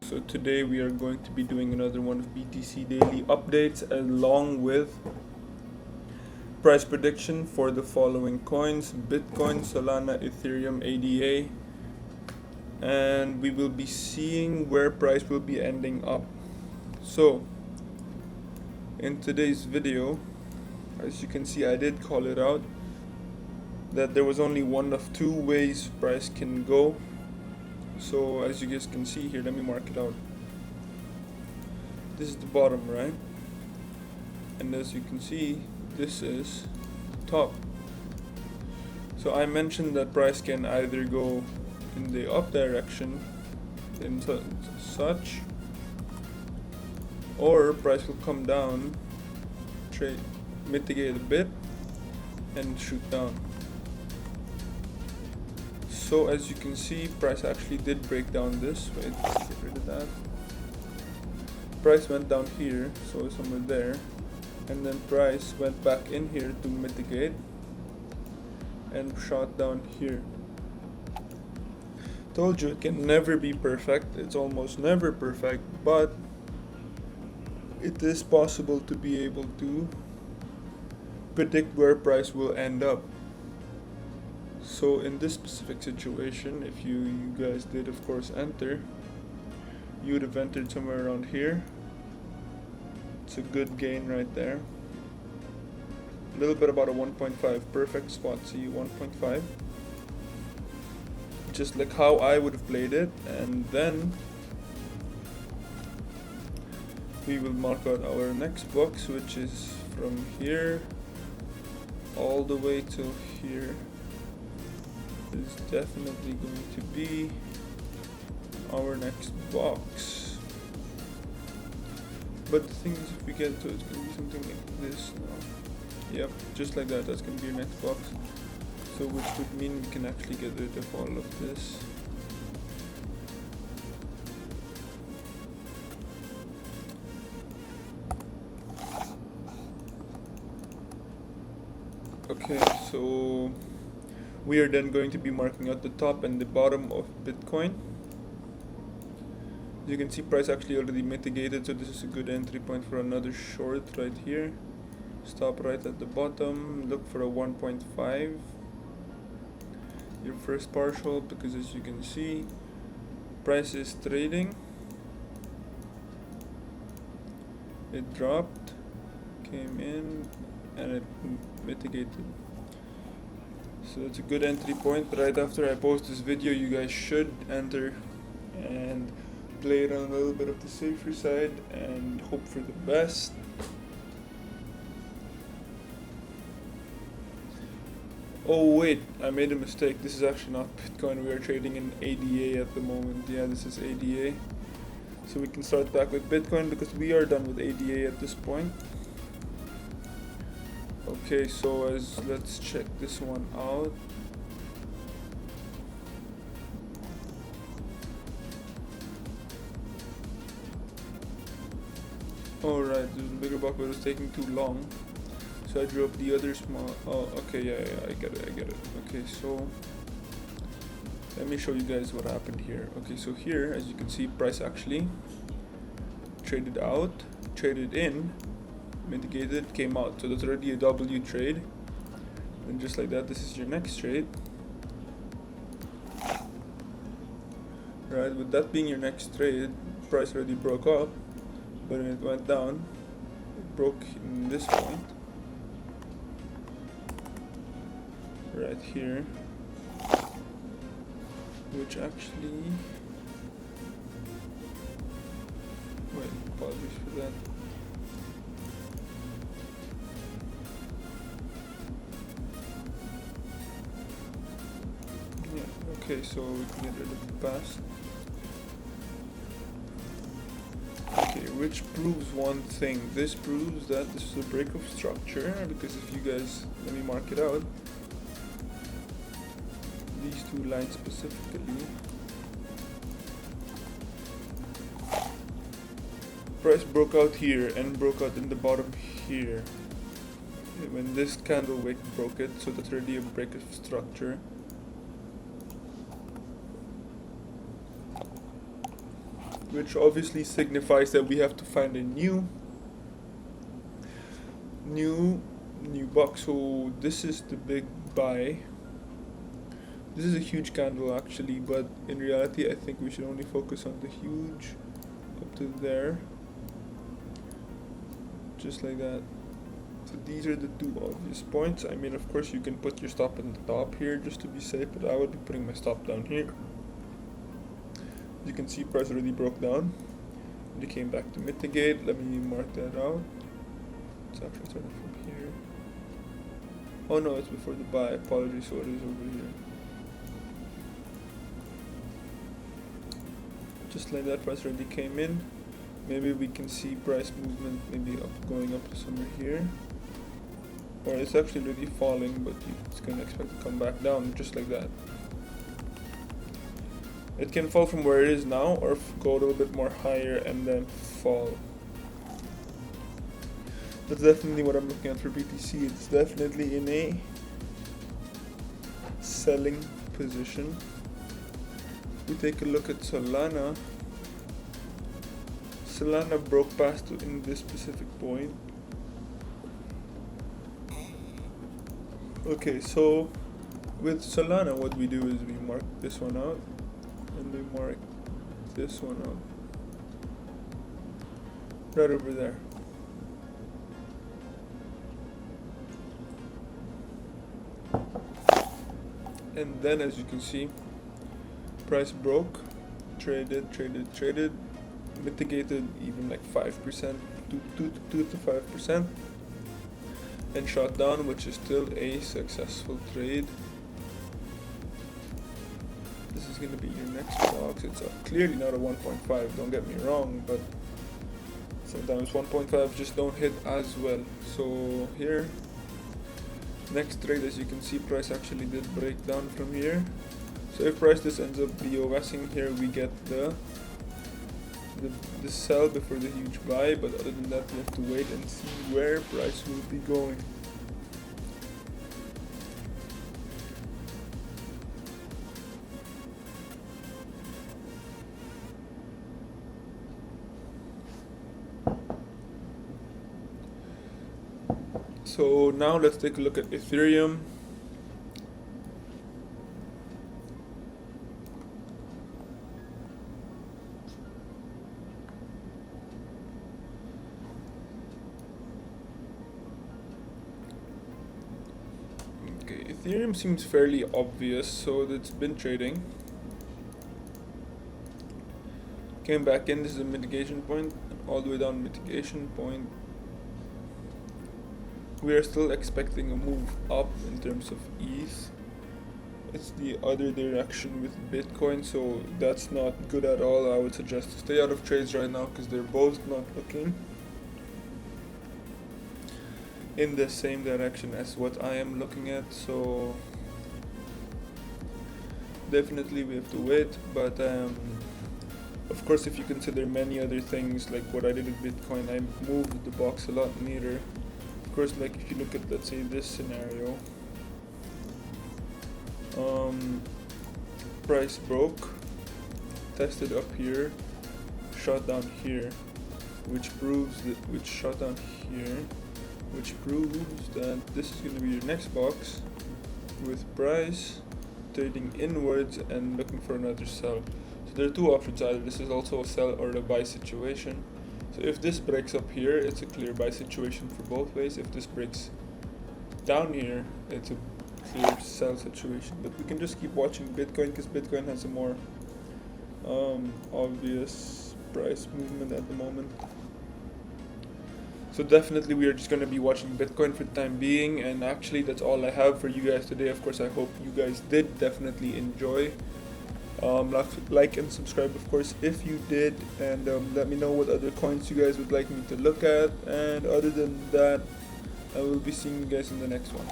So today we are going to be doing another one of BTC daily updates along with price prediction for the following coins: Bitcoin, Solana, Ethereum, ADA, and we will be seeing where price will be ending up. So in today's video, as you can see, I did call it out that there was only one of two ways price can go. So as you guys can see here, let me mark it out. This is the bottom, right? And as you can see, this is the top. So I mentioned that price can either go in the up direction in such, or price will come down, trade, mitigate a bit, and shoot down. So as you can see, price actually did break down this. Wait, let's get rid of that. Price went down here, so somewhere there, and then price went back in here to mitigate and shot down here. Told you it can never be perfect. It's almost never perfect, but it is possible to be able to predict where price will end up. So in this specific situation, if you guys did of course enter, you would have entered somewhere around here. It's a good gain right there. A little bit about a 1.5, perfect spot. See, 1.5, just like how I would have played it. And then we will mark out our next box, which is from here all the way to here. Is definitely going to be our next box. But the thing is, if we get to it, it's going to be something like this now. Yep, just like that. That's going to be your next box. So which would mean we can actually get rid of all of this. Okay, so we are then going to be marking out the top and the bottom of Bitcoin. As you can see, price actually already mitigated, so this is a good entry point for another short right here. Stop right at the bottom, look for a 1.5, your first partial, because as you can see, price is trading. It dropped, came in, and it mitigated. So that's a good entry point. Right after I post this video, you guys should enter and play it on a little bit of the safer side and hope for the best. Oh wait, I made a mistake. This is actually not Bitcoin. We are trading in ADA at the moment. Yeah, this is ADA. So we can start back with Bitcoin because we are done with ADA at this point. Okay, so let's check this one out. Alright, there's a bigger block, but it was taking too long. So I drew up the other small. Oh, okay, yeah, I get it. Okay, so let me show you guys what happened here. Okay, so here, as you can see, price actually traded out, traded in, mitigated, came out. So that's already a W trade. And just like that, this is your next trade. Right, with that being your next trade, price already broke up, but when it went down, it broke in this point. Right here. Which actually, wait, apologies for that. Okay, so we can get rid of the past. Okay, which proves one thing. This proves that this is a break of structure, because if you guys, let me mark it out. These two lines specifically. Price broke out here and broke out in the bottom here. When this candle wick broke it, so that's already a break of structure. which obviously signifies that we have to find a new box. So this is the big buy. This is a huge candle actually, but in reality I think we should only focus on the huge up to there, just like that. So these are the two obvious points. I mean, of course you can put your stop in the top here just to be safe, but I would be putting my stop down here. As you can see, price already broke down and it came back to mitigate. Let me mark that out. It's actually starting from here. Oh no, it's before the buy. Apologies, so it is over here. Just like that, price already came in. Maybe we can see price movement maybe going up to somewhere here. Or it's actually already falling, but it's going to expect to come back down just like that. It can fall from where it is now or go a little bit more higher and then fall. That's definitely what I'm looking at for BTC. It's definitely in a selling position. We take a look at Solana. Solana broke past in this specific point. Okay, so with Solana what we do is we mark this one out and we mark this one out right over there. And then as you can see, price broke, traded, mitigated even like 5%, 2 to 5%, and shot down, which is still a successful trade. This is going to be your next box. It's clearly not a 1.5, don't get me wrong, but sometimes 1.5 just don't hit as well. So here, next trade, as you can see, price actually did break down from here. So if price this ends up BOSing here, we get the sell before the huge buy, but other than that we have to wait and see where price will be going. So now let's take a look at Ethereum. Ethereum seems fairly obvious, so it's been trading. Came back in, this is a mitigation point, all the way down mitigation point. We are still expecting a move up in terms of ETH. It's the other direction with Bitcoin, so that's not good at all. I would suggest to stay out of trades right now because they're both not looking in the same direction as what I am looking at, so definitely we have to wait. But of course, if you consider many other things like what I did with Bitcoin, I moved the box a lot neater. Of course, like if you look at, let's say, this scenario, price broke, tested up here, shot down here, which proves that, shot down here, which proves that this is going to be your next box with price trading inwards and looking for another sell. So there are two options: either this is also a sell or a buy situation. So if this breaks up here, it's a clear buy situation for both ways. If this breaks down here, it's a clear sell situation. But we can just keep watching Bitcoin because Bitcoin has a more obvious price movement at the moment. So definitely we are just going to be watching Bitcoin for the time being, and actually that's all I have for you guys today. Of course, I hope you guys did definitely enjoy. Like and subscribe, of course, if you did, and let me know what other coins you guys would like me to look at. And other than that, I will be seeing you guys in the next one.